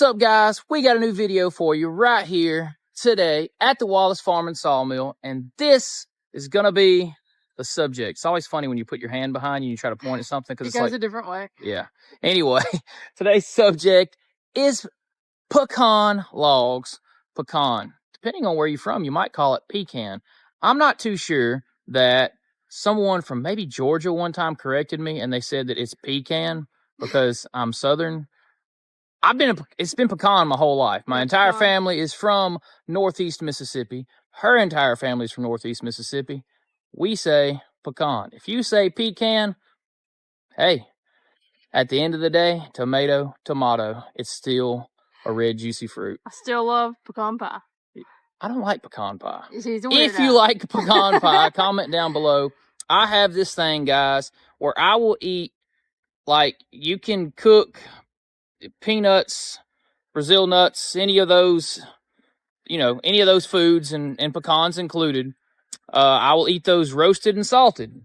What's up, guys? We got a new video for you right here today at the Wallace Farm and Sawmill, and this is gonna be the subject. It's always funny when you put your hand behind you and you try to point at something because it goes like a different way. Yeah. Anyway, today's subject is pecan logs. Pecan. Depending on where you're from, you might call it pecan. I'm not too sure. That someone from maybe Georgia one time corrected me, and they said that it's pecan because I'm Southern. It's been pecan my whole life. My entire family is from Northeast Mississippi. Her entire family is from Northeast Mississippi. We say pecan. If you say pecan, hey, at the end of the day, tomato, it's still a red, juicy fruit. I still love pecan pie. I don't like pecan pie. If you like pecan pie, comment down below. I have this thing, guys, where I will eat, like, you can cook peanuts, Brazil nuts, any of those, any of those foods, and pecans included. I will eat those roasted and salted,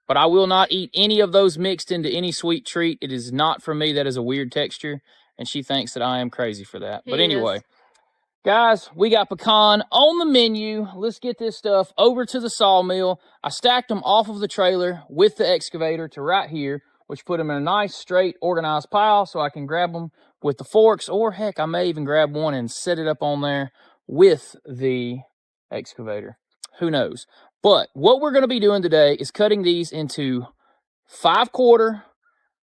but I will not eat any of those mixed into any sweet treat. It is not for me. That is a weird texture, and she thinks that I am crazy for that. But anyway, guys, we got pecan on the menu. Let's get this stuff over to the sawmill. I stacked them off of the trailer with the excavator to right here, which put them in a nice, straight, organized pile so I can grab them with the forks, or heck, I may even grab one and set it up on there with the excavator. Who knows? But what we're going to be doing today is cutting these into 5/4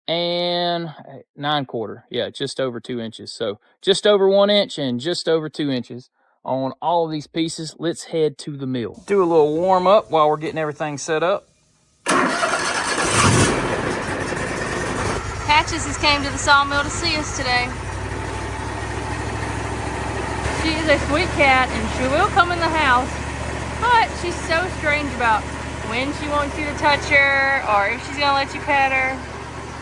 and 9/4. Yeah, just over 2 inches. So just over 1 inch and just over 2 inches on all of these pieces. Let's head to the mill. Do a little warm up while we're getting everything set up. Patches has came to the sawmill to see us today. She is a sweet cat and she will come in the house, but she's so strange about when she wants you to touch her or if she's gonna let you pet her.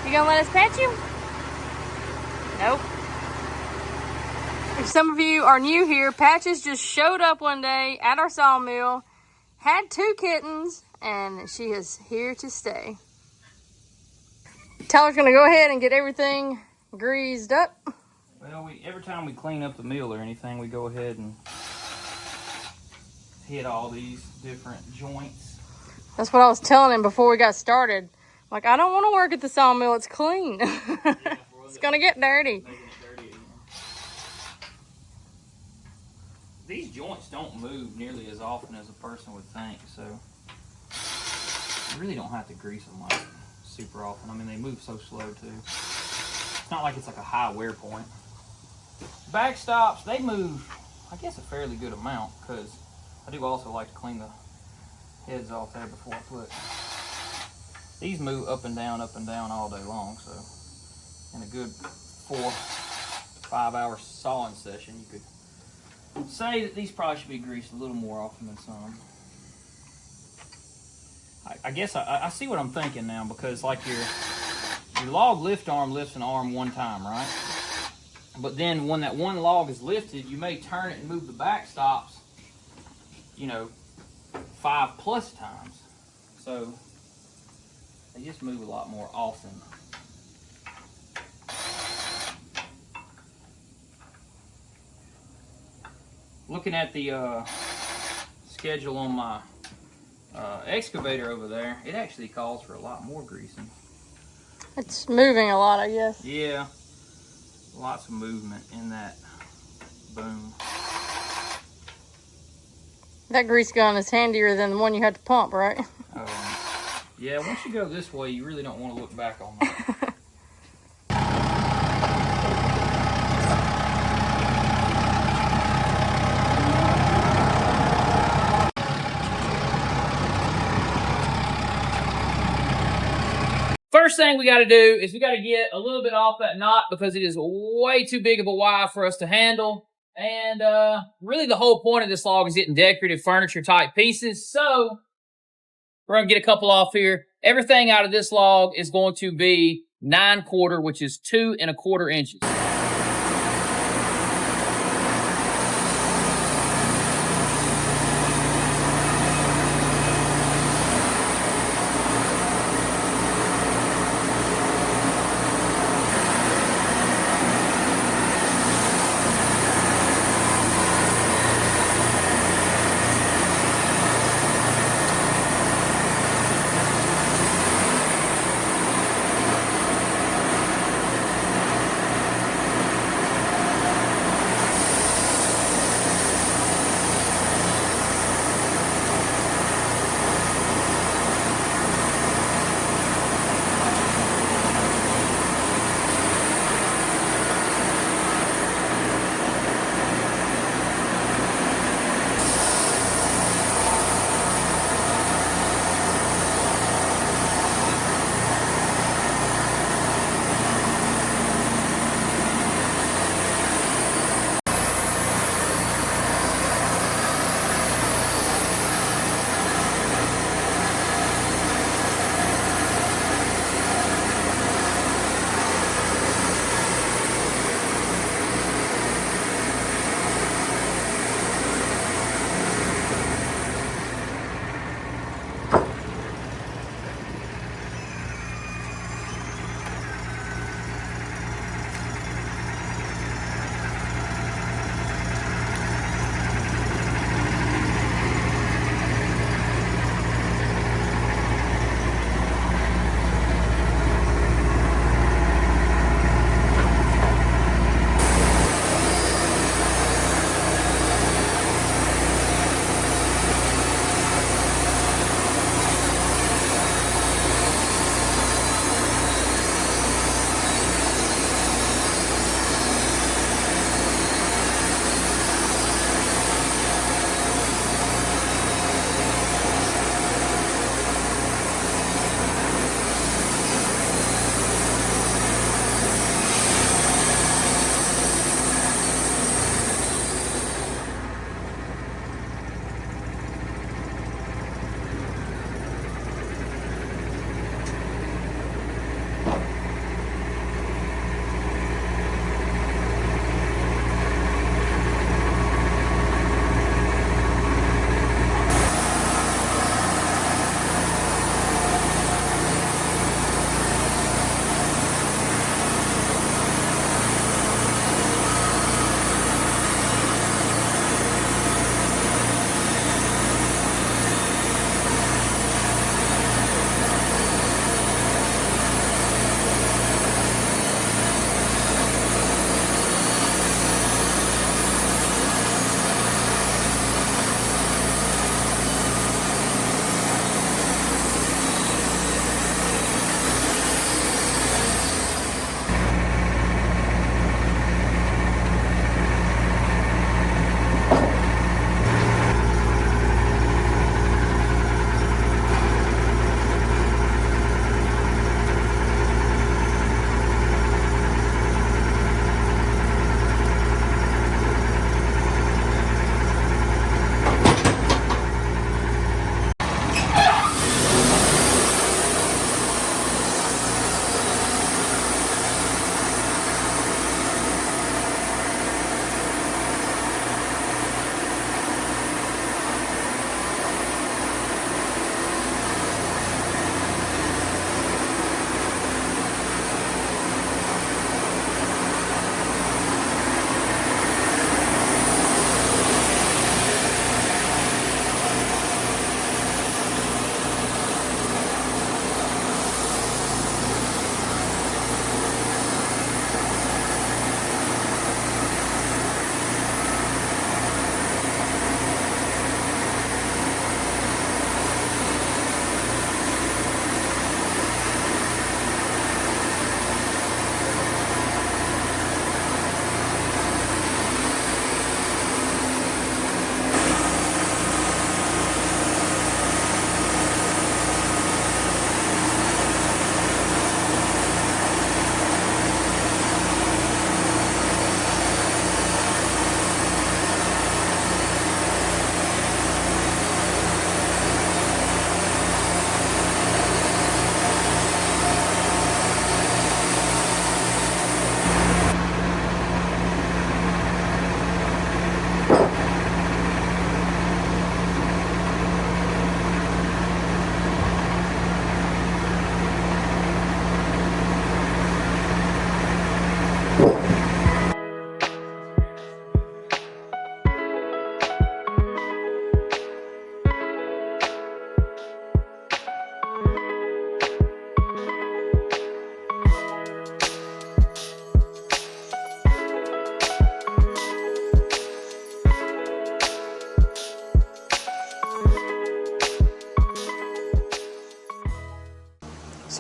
You gonna let us pet you? Nope. If some of you are new here, Patches just showed up one day at our sawmill, had 2 kittens, and she is here to stay. Tyler's gonna go ahead and get everything greased up. Well, every time we clean up the mill or anything, we go ahead and hit all these different joints. That's what I was telling him before we got started. Like, I don't want to work at the sawmill. It's clean. Yeah, it's going to get dirty. These joints don't move nearly as often as a person would think, so you really don't have to grease them like super often. I mean, they move so slow, too. It's not like it's like a high wear point. Backstops, they move, I guess, a fairly good amount, because I do also like to clean the heads off there before I put. These move up and down all day long, so in a good 4 to 5 hour sawing session, you could say that these probably should be greased a little more often than some. I guess I see what I'm thinking now, because like your log lift arm lifts an arm one time, right? But then when that one log is lifted, you may turn it and move the back stops, 5+ times. So they just move a lot more often. Looking at the schedule on my excavator over there, it actually calls for a lot more greasing. It's moving a lot, I guess. Yeah, lots of movement in that boom. That grease gun is handier than the one you had to pump, right? Yeah, once you go this way, you really don't want to look back on that. First thing we got to do is we got to get a little bit off that knot because it is way too big of a wire for us to handle. And really the whole point of this log is getting decorative furniture type pieces. So we're going to get a couple off here. Everything out of this log is going to be 9/4, which is 2 1/4 inches.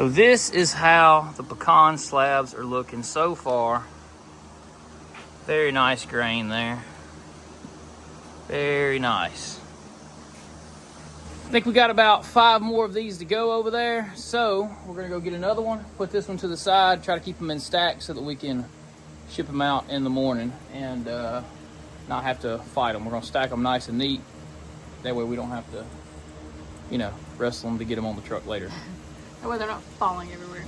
So this is how the pecan slabs are looking so far. Very nice grain there. Very nice. I think we got about 5 more of these to go over there. So we're gonna go get another one, put this one to the side, try to keep them in stacks so that we can ship them out in the morning and not have to fight them. We're gonna stack them nice and neat. That way we don't have to, you know, wrestle them to get them on the truck later. That way they're not falling everywhere.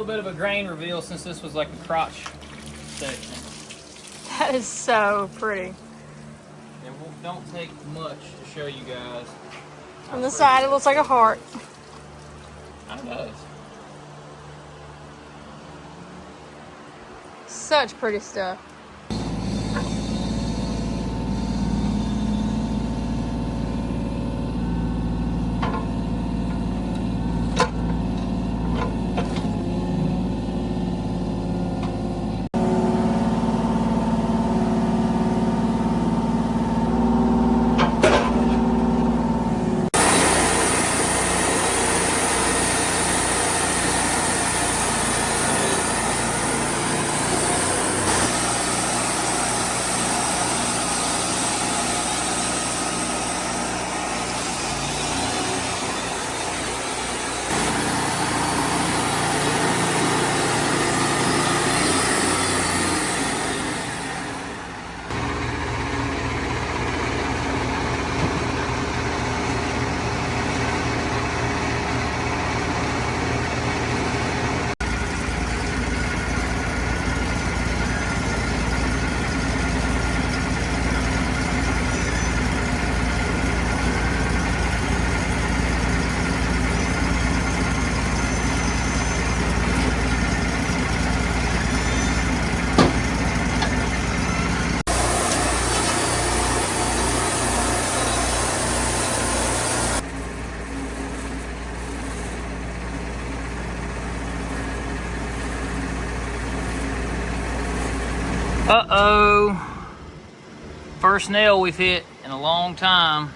little bit of a grain reveal since this was like a crotch section. That is so pretty. It don't take much to show you guys. On the side, it looks like a heart. Kind of does. Such pretty stuff. Uh-oh. First nail we've hit in a long time.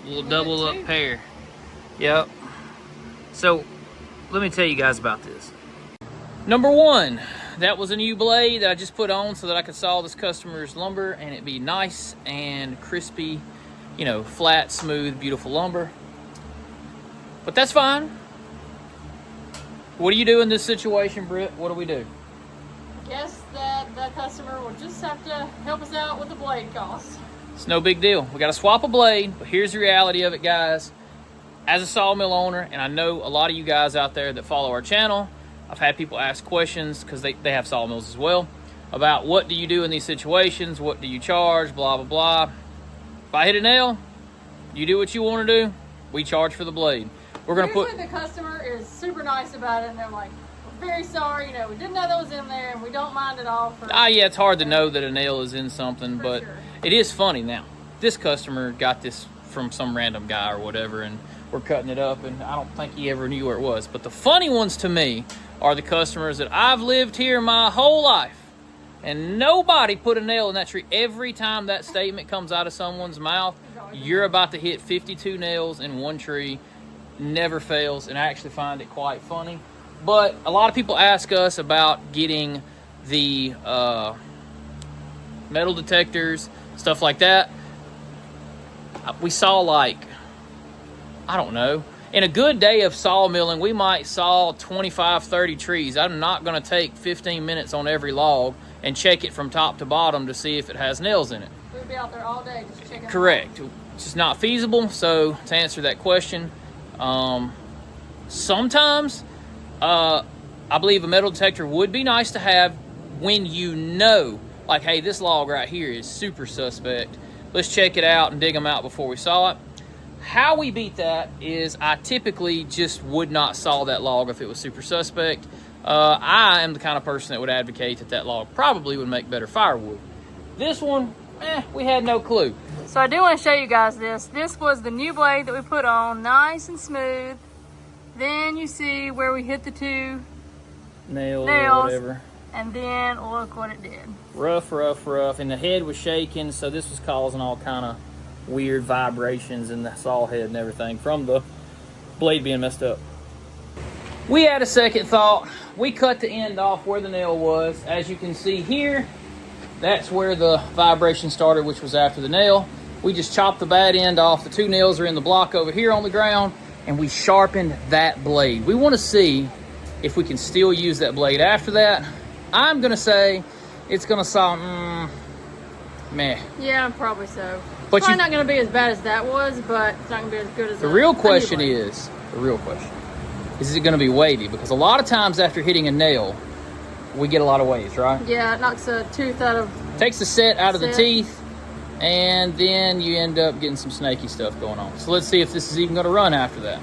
A little double up pair. Yep. So, let me tell you guys about this. Number one, that was a new blade that I just put on so that I could saw this customer's lumber and it'd be nice and crispy, you know, flat, smooth, beautiful lumber. But that's fine. What do you do in this situation, Britt? What do we do? Guess that the customer will just have to help us out with the blade cost. It's no big deal. We got to swap a blade, but here's the reality of it, guys. As a sawmill owner, and I know a lot of you guys out there that follow our channel, I've had people ask questions, because they have sawmills as well, about what do you do in these situations, what do you charge, blah, blah, blah. If I hit a nail, you do what you want to do, we charge for the blade. We're going to put... Usually the customer is super nice about it, and they're like, very sorry, you know, we didn't know that was in there, and we don't mind at all. Yeah, it's hard to know that a nail is in something, but sure. It is funny now. This customer got this from some random guy or whatever, and we're cutting it up, and I don't think he ever knew where it was. But the funny ones to me are the customers that I've lived here my whole life, and nobody put a nail in that tree. Every time that statement comes out of someone's mouth, you're about to hit 52 nails in one tree. Never fails, and I actually find it quite funny. But a lot of people ask us about getting the metal detectors, stuff like that. We saw, like, I don't know, in a good day of sawmilling, we might saw 25, 30 trees. I'm not going to take 15 minutes on every log and check it from top to bottom to see if it has nails in it. We'd be out there all day just checking. Correct. It's just not feasible. So to answer that question, sometimes I believe a metal detector would be nice to have when you know, like, hey, this log right here is super suspect. Let's check it out and dig them out before we saw it. How we beat that is I typically just would not saw that log if it was super suspect. I am the kind of person that would advocate that that log probably would make better firewood. This one, we had no clue. So I do want to show you guys this. This was the new blade that we put on, nice and smooth. Then you see where we hit the two nails or whatever. And then look what it did. Rough, rough, rough. And the head was shaking, so this was causing all kind of weird vibrations in the saw head and everything from the blade being messed up. We had a second thought. We cut the end off where the nail was. As you can see here, that's where the vibration started, which was after the nail. We just chopped the bad end off. The two nails are in the block over here on the ground, and we sharpened that blade. We want to see if we can still use that blade after that. I'm going to say it's going to sound, meh. Yeah, probably so. But probably not going to be as bad as that was, but it's not going to be as good as the real question is, the real question, is it going to be wavy? Because a lot of times after hitting a nail, we get a lot of waves, right? Yeah, it knocks a tooth out of... Takes the set out of the teeth, and then you end up getting some snaky stuff going on. So let's see if this is even going to run after that.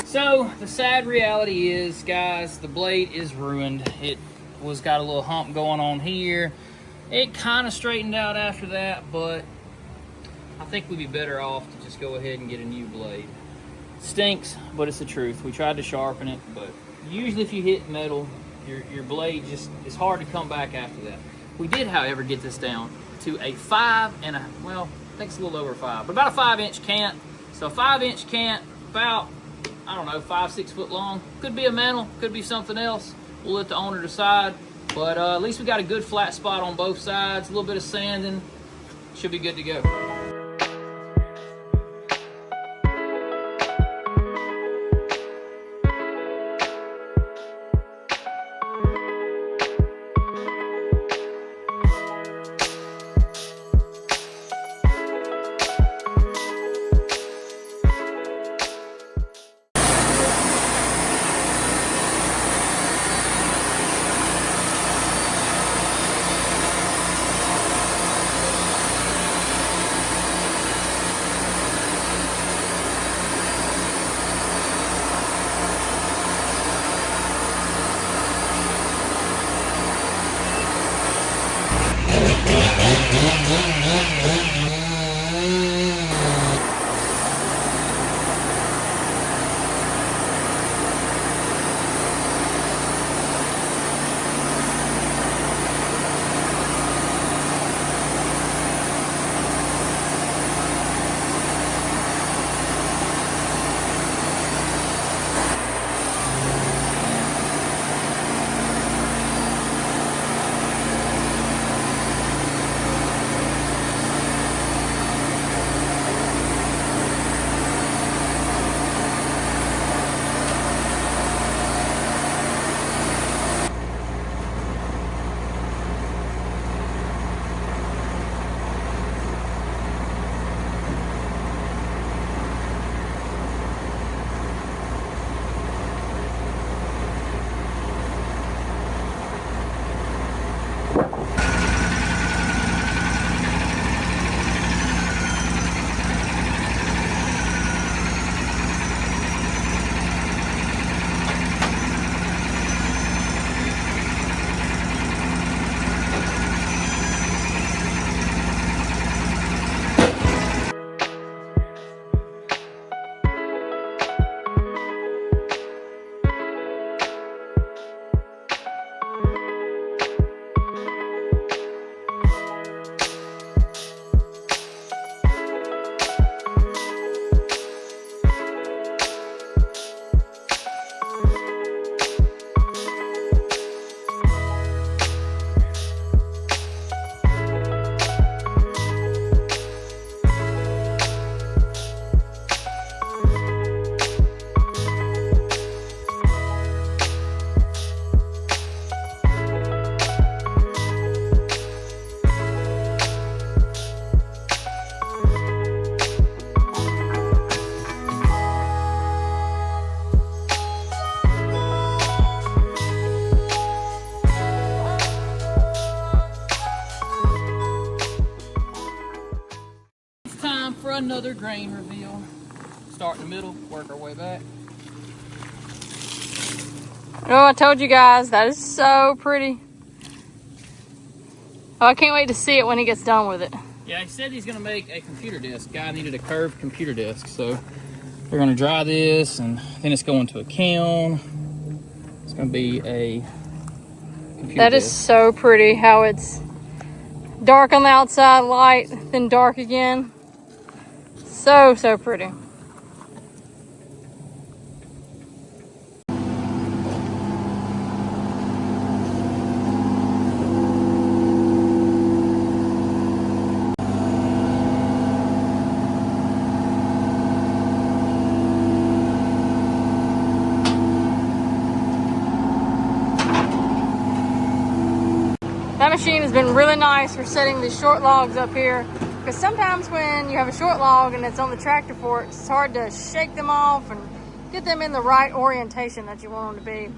So the sad reality is, guys, the blade is ruined. It was got a little hump going on here. It kind of straightened out after that, but I think we'd be better off to just go ahead and get a new blade. Stinks, but it's the truth. We tried to sharpen it, but usually if you hit metal, your blade just, it's hard to come back after that. We did, however, get this down to a 5 and a, well, I think it's a little over 5, but about a 5-inch cant. So a 5-inch cant, about, I don't know, 5-6 foot long. Could be a mantle, could be something else. We'll let the owner decide. But at least we got a good flat spot on both sides. A little bit of sanding, should be good to go. For another grain reveal. Start in the middle, work our way back. Oh, I told you guys, that is so pretty. Oh, I can't wait to see it when he gets done with it. Yeah, he said he's gonna make a computer desk. Guy needed a curved computer desk, so we're gonna dry this, and then it's going to a kiln. It's gonna be a computer That desk. is so pretty, how it's dark on the outside, light, then dark again. So, so pretty. That machine has been really nice for setting these short logs up here, because sometimes when you have a short log and it's on the tractor fork, it's hard to shake them off and get them in the right orientation that you want them to be.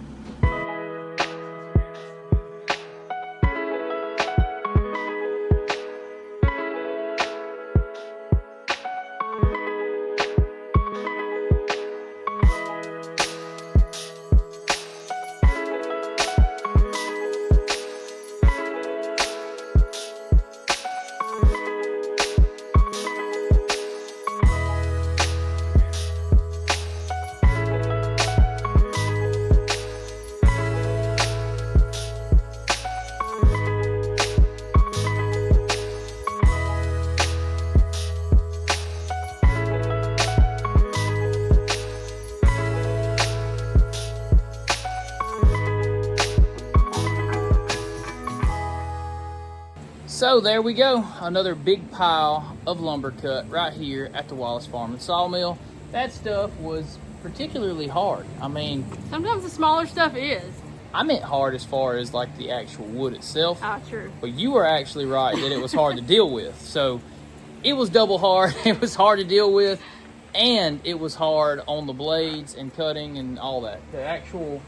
So there we go, another big pile of lumber cut right here at the Wallace Farm and Sawmill. That stuff was particularly hard. I mean, sometimes the smaller stuff is. I meant hard as far as like the actual wood itself. Ah, true. But you were actually right that it was hard to deal with. So it was double hard. It was hard to deal with, and it was hard on the blades and cutting and all that. The actual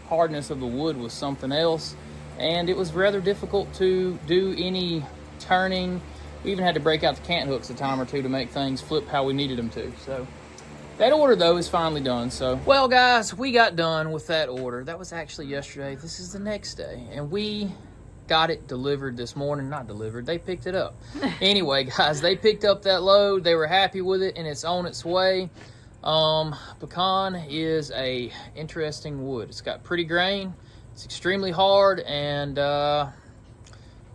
hardness of the wood was something else. And it was rather difficult to do any turning. We even had to break out the cant hooks a time or two to make things flip how we needed them to. So that order, though, is finally done. So, well, guys, we got done with that order. That was actually yesterday. This is the next day. And we got it delivered this morning. Not delivered. They picked it up. Anyway, guys, they picked up that load. They were happy with it, and it's on its way. Pecan is a interesting wood. It's got pretty grain. It's extremely hard, and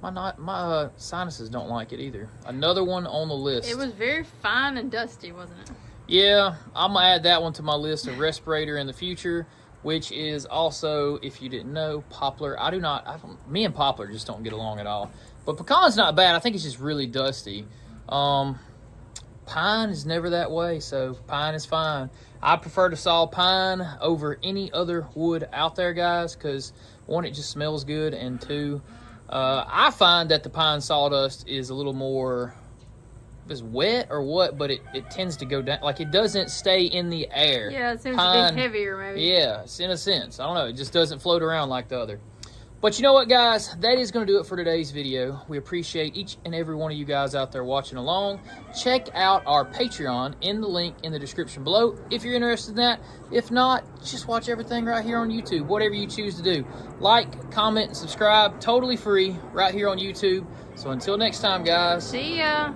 my sinuses don't like it either. Another one on the list. It was very fine and dusty, wasn't it? Yeah, I'm going to add that one to my list of respirator in the future, which is also, if you didn't know, poplar. Me and poplar just don't get along at all. But pecan's not bad. I think it's just really dusty. Pine is never that way, so pine is fine. I prefer to saw pine over any other wood out there, guys, because one, it just smells good, and two, I find that the pine sawdust is a little more, if it's wet or what, but it tends to go down. Like, it doesn't stay in the air. Yeah, it seems to be heavier, maybe. Yeah, in a sense. I don't know. It just doesn't float around like the other. But you know what, guys? That is going to do it for today's video. We appreciate each and every one of you guys out there watching along. Check out our Patreon in the link in the description below if you're interested in that. If not, just watch everything right here on YouTube, whatever you choose to do. Like, comment, and subscribe, totally free right here on YouTube. So until next time, guys. See ya.